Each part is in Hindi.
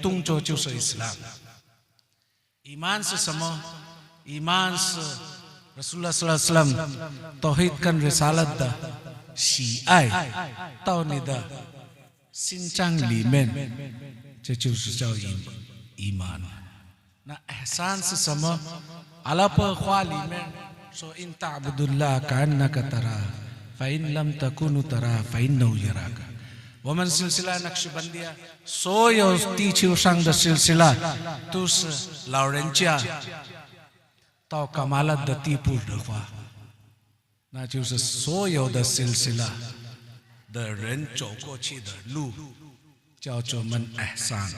betung cocu se Islam. Iman sesama, iman se Rasulullah sallallahu alaihi wasallam tauhid kan risalat da Syiai tau ni da sincang limen cocu se iman. Na ihsan sesama ala pa khwa limen so in ta'budullah ka'annaka tara fa in lam takunu tara fa innahu yaraka. Waman silsila Naqshbandiya so yo tichi usang da silsila tus Laurentia tau kamalat da tipur dakwa na chu so yo da silsila da ren choko chi da lu chao cho man ihsan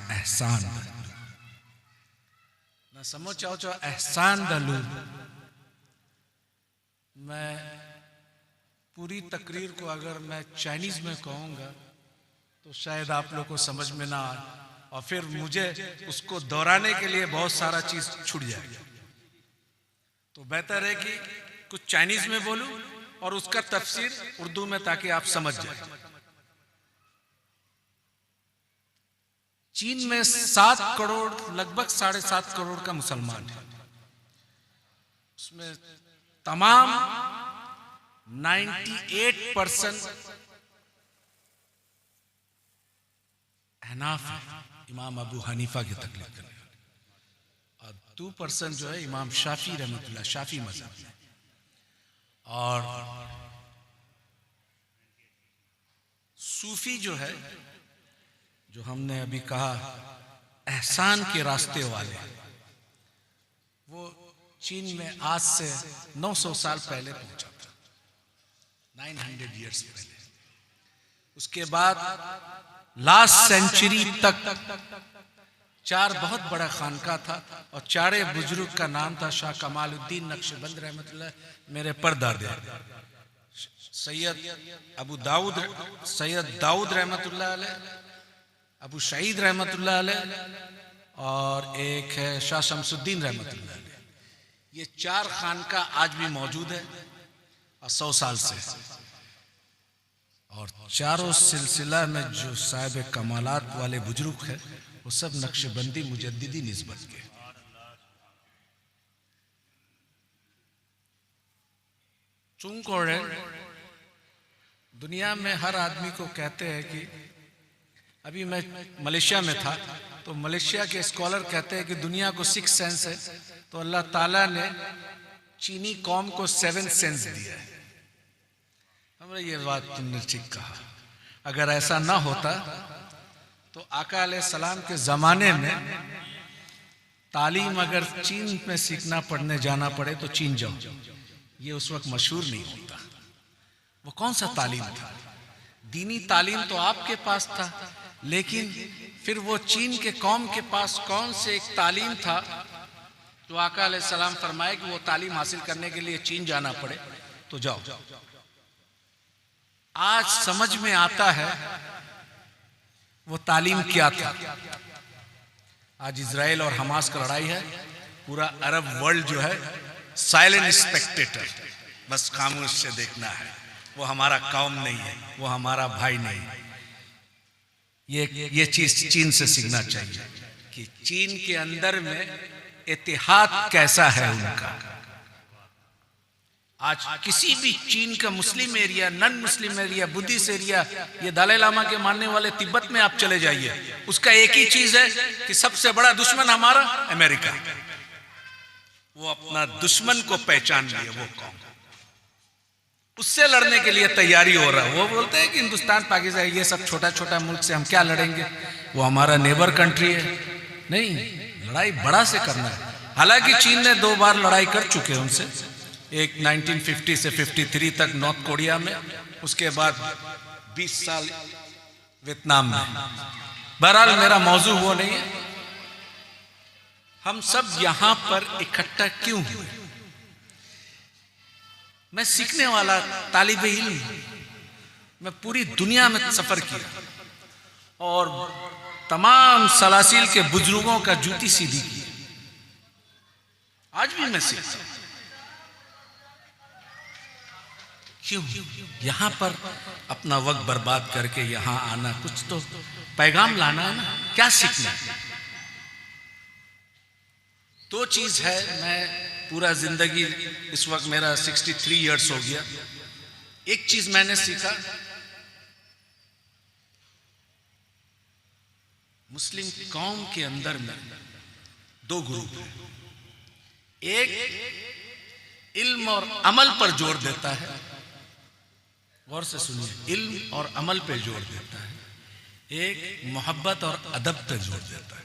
na samo chao cho ihsan da lu. मैं पूरी तकरीर को अगर मैं चाइनीज में कहूँगा तो शायद आप लोग को समझ में ना आए और फिर मुझे उसको दोहराने के लिए बहुत सारा चीज छूट जाएगा। तो बेहतर है कि कुछ चाइनीज में बोलूं और उसका तफसीर उर्दू में ताकि आप समझ जाए। चीन में 7 करोड़ लगभग 7.5 करोड़ का मुसलमान है। उसमें तमाम 98% हनाफ है, इमाम अबू हनीफा की तकलीफ करने वाले, और 2% जो है इमाम शाफी रहमतुल्लाह शाफी मज़हब में। और सूफी जो है, जो हमने अभी कहा एहसान के रास्ते वाले, वो चीन में आज से 900 साल पहले पहुंचा था, 900 years पहले। उसके बाद लास्ट सेंचुरी तक 4 बहुत बड़ा खानका था और 4 बुजुर्ग का नाम था शाह कमालुद्दीन नक्शबंद रहमतुल्लाह, मेरे परदादे सैयद दाऊद रहमतुल्लाह अलैह, अबू सईद रहमतुल्लाह अलैह, और एक है शाह शमसुद्दीन रहमतुल्लाह अलैह। ये 4 खानका आज भी मौजूद है और 100 साल से, और चारों सिलसिला में जो साहिब कमालात वाले बुजुर्ग है वो सब नक्शबंदी मुजद्दिदी निस्बत के। चुंकोड़े दुनिया में हर आदमी को कहते हैं कि अभी मैं मलेशिया में था तो मलेशिया के स्कॉलर कहते हैं कि दुनिया को 6 सेंस है, तो अल्लाह ताला ने चीनी कौम को 7 सेंस दिया है। हमने ये बात तुमने ठीक कहा, अगर ऐसा ना होता तो आका अलैहिस्सलाम के ज़माने में तालीम अगर चीन में सीखना पढ़ने जाना पड़े तो चीन जाओ, ये उस वक्त मशहूर नहीं होता। वो कौन सा तालीम था? दीनी तालीम तो आपके पास था, लेकिन फिर वो चीन के कौम के पास कौन से एक तालीम था तो आका अलैहिस्सलाम फरमाए कि वो तालीम हासिल करने के लिए चीन जाना पड़े तो जाओ। आज समझ में आता है वो तालीम क्या था। आज इजराइल और हमास का लड़ाई है, पूरा अरब वर्ल्ड जो है साइलेंट स्पेक्टेटर, बस खामोश से देखना है। वो हमारा कौम नहीं है, वो हमारा भाई नहीं है। ये चीज चीन से सीखना चाहिए कि चीन के अंदर में इत्तेहाद कैसा है उनका। आज किसी भी चीन का Muslim area, non Muslim area, Buddhist area, ये दलाई लामा के मानने वाले तिब्बत में आप चले जाइए, उसका एक ही चीज है कि सबसे बड़ा दुश्मन हमारा अमेरिका। वो अपना दुश्मन को पहचान लिए, वो कौन, उससे लड़ने के लिए तैयारी हो रहा है। वो बोलते हैं कि हिंदुस्तान पाकिस्तान ये सब छोटा छोटा मुल्क से हम क्या लड़ेंगे, वो हमारा नेबर कंट्री है। नहीं, लड़ाई बड़ा से करना है। हालांकि चीन ने 2 बार लड़ाई कर चुके हैं उनसे, एक 1950 से 53 तक नॉर्थ कोरिया में, उसके बाद 20 साल वियतनाम में। बहरहाल मेरा मौजू वो नहीं है। हम सब यहां पर इकट्ठा क्यों हुए? मैं सीखने वाला तालिबे इल्म, मैं पूरी दुनिया में सफर किया और तमाम सलासिल के बुजुर्गों का जूती सीधी की। आज भी मैं सीखता हूं। क्यों यहां पर अपना वक्त बर्बाद करके यहां आना? कुछ तो पैगाम लाना है ना, क्या सीखना है? दो चीज है, मैं पूरा जिंदगी, इस वक्त मेरा 63 इयर्स हो गया, एक चीज मैंने सीखा, मुस्लिम कौम के अंदर में दो ग्रुप है। एक इल्म और अमल पर जोर देता है, गौर से सुनिए, इल्म और अमल पे जोर देता है। एक मोहब्बत और अदब पे जोर देता है।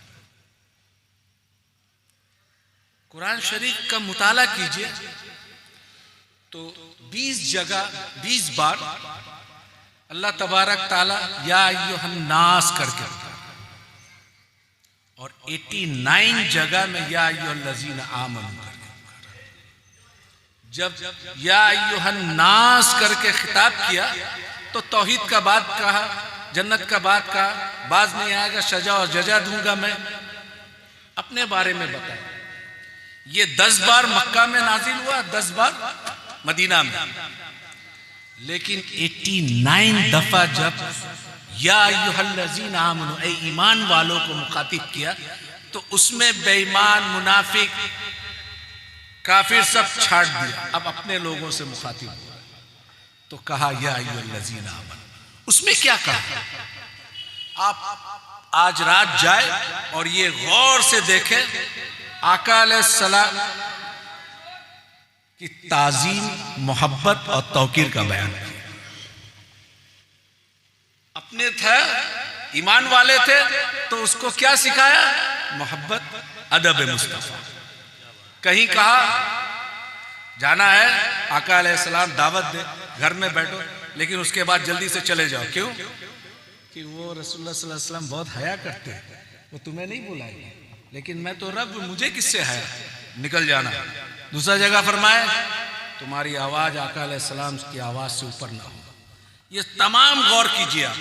कुरान शरीफ का मुताला कीजिए तो 20 जगह 20 बार अल्लाह तबारक ताला या अय्युहन नास करके, और 89 जगह में या अय्युहल्लज़ीना आमनू करके। जब या अय्युहन नास करके खिताब किया तो तौहीद का बात कहा, जन्नत का बात कहा, बाज नहीं आएगा, सजा और जजा दूंगा मैं, अपने बारे में बताया। ये 10 बार मक्का में नाजिल हुआ, 10 बार मदीना में, लेकिन 89 दफा जब या अय्युहल्लज़ीना आमनू, ऐ ईमान वालों को मुखातिब किया, तो उसमें बेईमान, मुनाफिक, काफिर सब छाट दिया। अब अपने लोगों से मुखातिब हुआ तो कहा या अय्युहल्लज़ीना आमनू। उसमें क्या कहा? आप आज रात जाए और ये गौर से देखें, आका अलैहिस्सलाम की ताज़ीम, मोहब्बत और तौकीर का बयान किया। अपने थे, ईमान वाले थे, तो उसको क्या सिखाया? मोहब्बत, अदब मुस्तफा। कहीं कहा जाना है, आका अलैहिस्सलाम दावत दे, घर में बैठो, लेकिन उसके बाद जल्दी से चले जाओ। क्यों? कि वो रसूलुल्लाह सल्लल्लाहु अलैहि वसल्लम बहुत हया करते हैं, वो तुम्हें नहीं बुलाएंगे, लेकिन मैं तो रब, मुझे किससे है, निकल जाना। दूसरा जगह फरमाए, तुम्हारी आवाज आका अलैहिस्सलाम की आवाज से ऊपर ना हो। ये तमाम गौर कीजिए आप,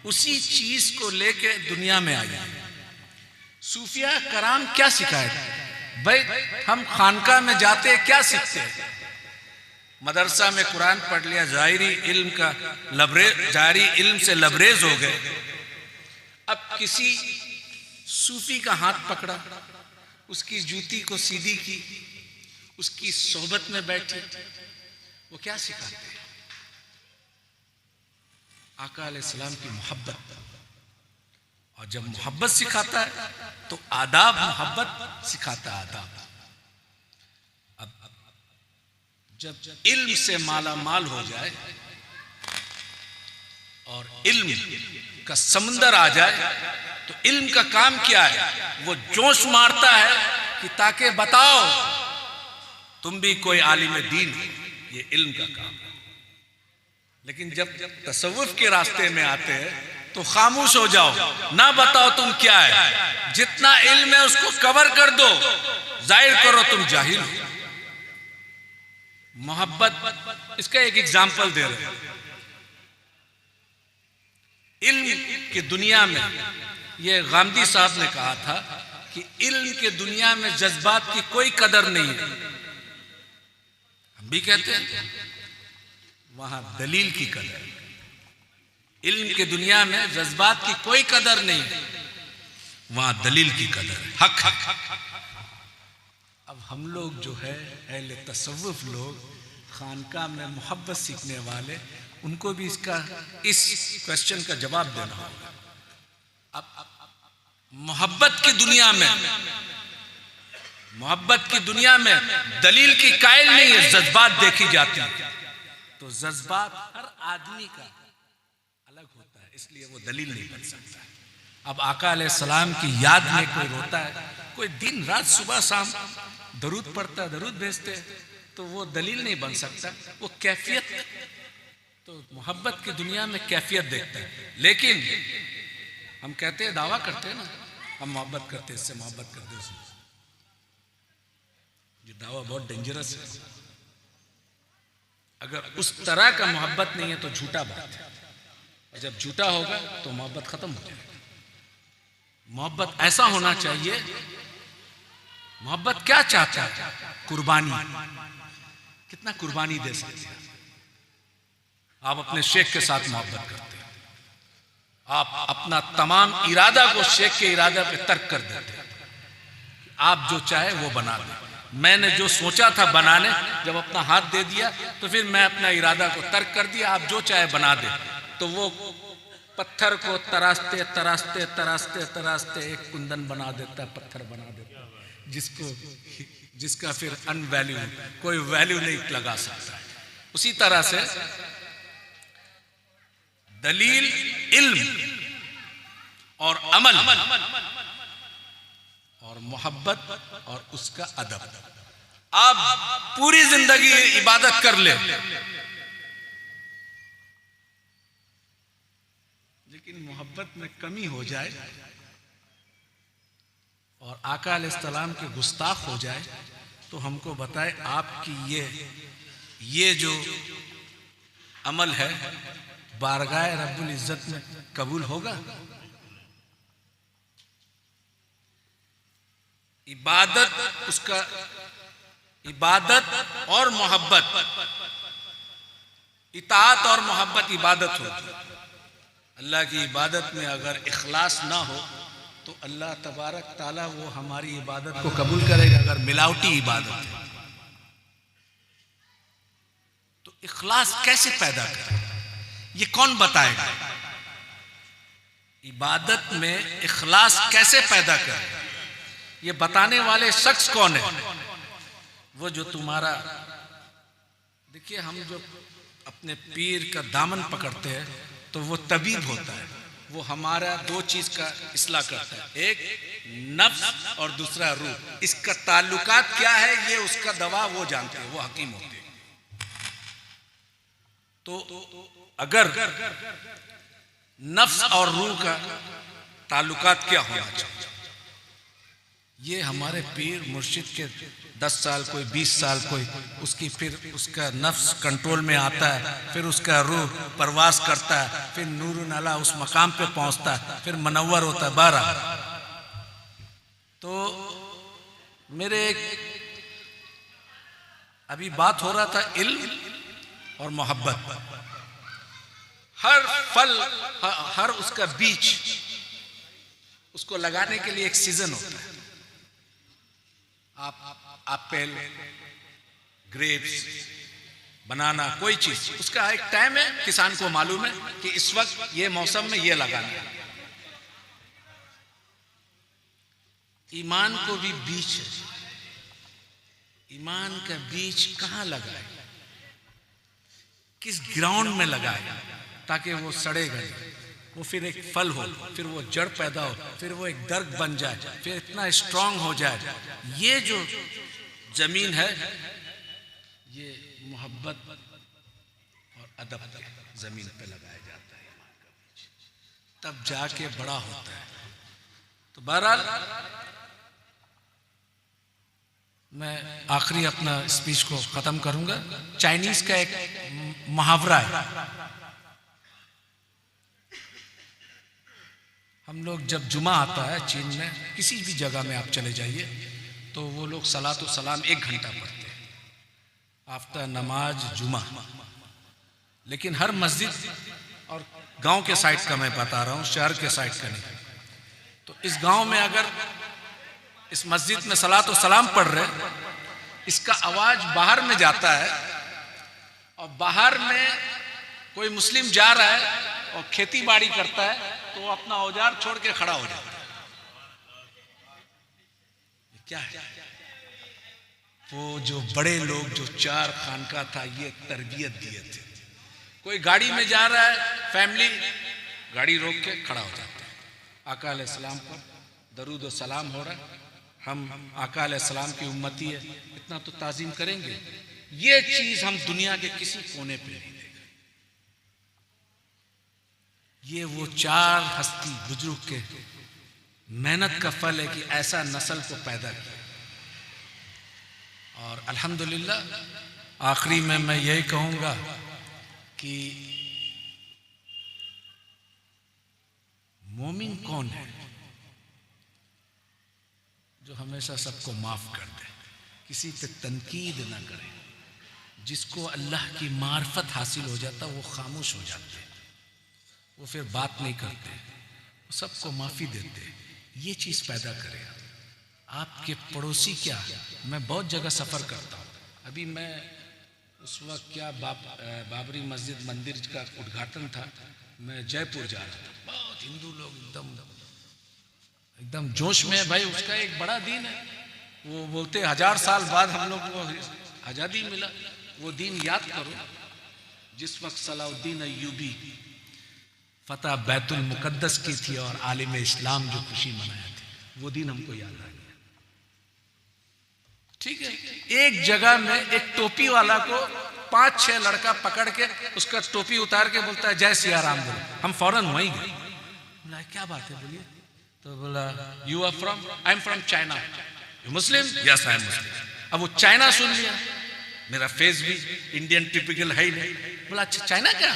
उसी चीज को लेके दुनिया में आए। सूफिया कराम क्या सिखाए? भाई हम खानका में जाते क्या सीखते हैं? मदरसा में कुरान पढ़ लिया, जाहिरी इल्म का लबरेज, जाहिरी इल्म से लबरेज हो गए। अब किसी सूफी का हाथ पकड़ा, उसकी जूती को सीधी की, उसकी सोहबत में बैठी, वो क्या सिखाते हैं? आका अलैहिस्सलाम की मोहब्बत। और जब मोहब्बत सिखाता है तो आदाब, मोहब्बत सिखाता है आदाब। अब जब इल्म से माला माल हो जाए और इल्म का समंदर आ जाए, तो इल्म का काम क्या है? वो जोश मारता है कि ताकि बताओ तुम भी कोई आलिम दीन हो। ये इल्म का काम है। लेकिन जब तसव्वुफ के रास्ते में आते हैं तो खामोश हो जाओ, ना बताओ तुम क्या है, जितना इल्म है उसको कवर कर दो, जाहिर करो तुम जाहिल हो। मोहब्बत, इसका एक एग्जाम्पल दे रहे हैं। इल्म की दुनिया में, ये गांधी साहब ने कहा था कि इल्म के दुनिया में जज्बात की कोई कदर नहीं है। हम भी कहते हैं, वहां दलील की कदर। इल्म के दुनिया में जज्बात की कोई कदर नहीं, वहां दलील की कदर है, हक हक। अब हम लोग जो है अहले तसव्वुफ लोग, खानका में मोहब्बत सीखने वाले, उनको भी इस क्वेश्चन का जवाब देना होगा। अब मोहब्बत की दुनिया में दलील की कायल नहीं है, जज्बात देखी जाती है। तो जज्बात हर आदमी का अलग होता है, इसलिए वो दलील नहीं बन सकता। अब आका अलैहिस्सलाम की याद में कोई रोता है, कोई दिन रात सुबह शाम दरूद पढ़ता है, दरूद भेजते हैं, तो वो दलील नहीं बन सकता, वो कैफियत। तो मोहब्बत की दुनिया में कैफियत देखता है। लेकिन हम कहते हैं, दावा करते हैं ना, हम मोहब्बत करते हैं, इससे मोहब्बत करते हैं, ये दावा बहुत डेंजरस है। अगर उस तरह का मोहब्बत नहीं है तो झूठा बात है, और जब झूठा होगा तो मोहब्बत खत्म हो जाएगी। मोहब्बत ऐसा होना चाहिए, मोहब्बत क्या चाहता है? कुर्बानी। कितना कुर्बानी दे सकते हैं? आप अपने शेख के साथ मोहब्बत करते हैं, आप अपना तमाम इरादा को शेख के इरादा पे तर्क कर देते हैं। आप जो चाहे वो बना दे। मैंने जो सोचा था बनाने, जब अपना हाथ दे दिया तो फिर मैं अपना इरादा को तर्क कर दिया, आप जो चाहे बना दे। तो वो पत्थर को तराशते तराशते तराशते तराशते एक कुंदन बना देता, पत्थर बना देता, जिसका फिर अनवैल्यू, कोई वैल्यू नहीं लगा सकता। उसी तरह से दलील, इल्म और अमल और मोहब्बत और उसका अदब। आप पूरी जिंदगी इबादत कर ले, लेकिन मोहब्बत में कमी हो जाए और आका अलैहिस्सलाम के गुस्ताख हो जाए तो हमको बताए आपकी ये जो अमल है बारगाह रब्बुल इज्जत में कबूल होगा? इबादत, उसका इबादत और मोहब्बत, इताअत और मोहब्बत इबादत होगी। अल्लाह की इबादत में अगर इखलास ना हो तो अल्लाह तबारक ताला वो हमारी इबादत को कबूल करेगा। अगर मिलावटी इबादत है तो इखलास कैसे पैदा करें, ये कौन बताएगा? इबादत में इखलास कैसे पैदा करें, ये बताने वाले शख्स कौन है? वो जो तुम्हारा, देखिए हम जो अपने पीर का दामन पकड़ते हैं तो वो तबीब होता है, वो हमारा दो चीज का इस्लाह करता है, एक नफ्स और दूसरा रूह। इसका ताल्लुकात क्या है ये उसका दवा वो जानते हैं, वो हकीम होते हैं। तो अगर नफ्स और रूह का ताल्लुकात क्या होना चाहिए, ये हमारे पीर मुर्शिद के 10 साल, कोई 20 साल, कोई उसकी फिर उसका नफ्स कंट्रोल में आता है, फिर उसका रूह परवास करता है, फिर नूरुन अला उस मकाम पे पहुंचता है, फिर मनव्वर होता है 12। तो मेरे अभी बात हो रहा था इल्म और मोहब्बत। हर फल, हर उसका बीज, उसको लगाने के लिए एक सीजन होता है। आप एप्पल, ग्रेप्स, बनाना, कोई चीज उसका एक टाइम है, किसान को मालूम है कि इस वक्त ये मौसम में ये लगाना है। ईमान को भी बीज है, ईमान का बीज कहाँ लगाए, किस ग्राउंड में लगाए ताकि वो सड़ेगा नहीं, वो फिर एक फल हो, फिर वो जड़ पैदा हो, फिर वो एक दर्द बन जाए, फिर इतना स्ट्रांग हो जाए। ये जो जमीन है ये मोहब्बत और अदब के जमीन पे लगाया जाता है ईमान का बीज, तब जाके बड़ा होता है। तो बहरहाल मैं आखिरी अपना स्पीच को खत्म करूंगा। चाइनीज का एक मुहावरा है, हम लोग जब जुमा आता है चीन में, किसी भी जगह में आप चले जाइए तो वो लोग सलातो सलाम 1 घंटा पढ़ते हैं आफ्टर नमाज जुमा। लेकिन हर मस्जिद, और गांव के साइड का मैं बता रहा हूँ, शहर के साइड का नहीं। तो इस गांव में अगर इस मस्जिद में सलातो सलाम पढ़ रहे, इसका आवाज बाहर में जाता है और बाहर में कोई मुस्लिम जा रहा है और खेती बाड़ी करता है तो वो अपना औजार छोड़ के खड़ा हो जाता है। क्या है? वो जो बड़े लोग जो 4 खानका था ये तरबियत दिए थे। कोई गाड़ी में जा रहा है, फैमिली गाड़ी रोक के खड़ा हो जाता है, आका अलैहिस्सलाम पर दरूद और सलाम हो रहा है, हम आका अलैहिस्सलाम की उम्मती है, इतना तो ताजीम करेंगे। ये चीज हम दुनिया के किसी कोने पे नहीं। ये वो 4 हस्ती बुजुर्ग के मेहनत का फल है कि ऐसा नस्ल को पैदा किया। और अल्हम्दुलिल्लाह आखिरी में मैं यही कहूंगा कि मोमिन कौन है? जो हमेशा सबको माफ कर दे, किसी पे तनकीद ना करे। जिसको अल्लाह की मार्फत हासिल हो जाता वो खामोश हो जाते, वो फिर बात नहीं करते, सबको माफी देते। ये चीज पैदा करेगा। आपके पड़ोसी क्या? मैं बहुत जगह सफ़र करता हूँ। अभी मैं उस वक्त क्या बाबरी मस्जिद मंदिर का उद्घाटन था, मैं जयपुर जा रहा था, बहुत हिंदू लोग एकदम जोश में है भाई। उसका एक बड़ा दिन है, वो बोलते 1000 साल बाद हम लोग को आज़ादी मिला। वो दिन याद करो जिस वक्त सलाउद्दीन अय्यूबी फतह बैतुल मुकद्दस की थी और आलिम इस्लाम जो खुशी मनाया थे, वो दिन हमको याद आ गया। ठीक है, एक जगह में एक टोपी वाला को 5-6 लड़का पकड़ के उसका टोपी उतार के बोलता है जय सिया राम बोलो। हम फौरन वहीं गए, बोला क्या बात है बोलिए, तो बोला you are from, I am from China, you Muslim, yes I am Muslim. अब वो चाइना सुन लिया, मेरा फेस भी इंडियन टिपिकल है ही नहीं। बोला अच्छा चाइना क्या,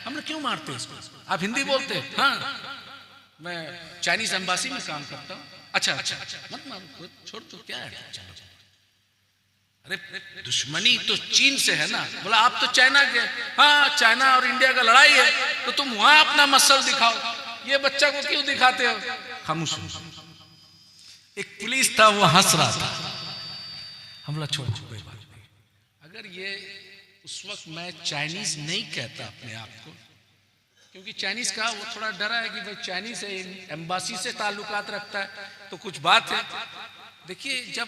हम लोग क्यों मारते हैं इसको, आप हिंदी बोलते हैं? हाँ मैं चाइनीज एम्बासी में काम करता हूँ। अच्छा मत मारो, छोड़ तो क्या है, चलो। अरे दुश्मनी तो चीन से है ना। बोला आप तो चाइना के, हाँ चाइना और इंडिया का लड़ाई है तो तुम वहां अपना मसल दिखाओ, ये बच्चा को क्यों दिखाते हो? खामोश। एक पुलिस था वो हंस रहा था, हम लोग छोड़ कोई बात नहीं। अगर ये उस वक्त मैं चाइनीज नहीं कहता अपने आप को, क्योंकि चाइनीज का वो थोड़ा डरा है कि भाई चाइनीज से एम्बासी से ताल्लुकात रखता है तो कुछ बात है। देखिए जब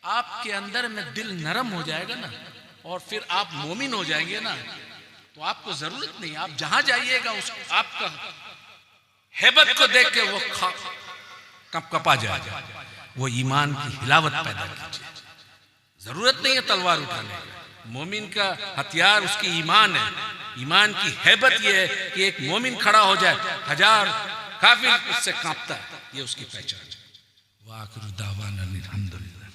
आपके अंदर में दिल नरम हो जाएगा ना और फिर आप मोमिन हो जाएंगे ना, तो आपको जरूरत नहीं, आप जहां जाइएगा उस आपका हैबत को देख के वो कपा जाएगा, वो ईमान की हिलावत पैदा कीजिए। जरूरत नहीं है तलवार उठाने का, मोमिन का हथियार उसकी ईमान है। ईमान की हैबत ये है कि एक मोमिन खड़ा हो जाए, 1000 काफिर उससे कांपता है, ये उसकी पहचान है। वाखिर दावाना अल्हम्दुलिल्लाह।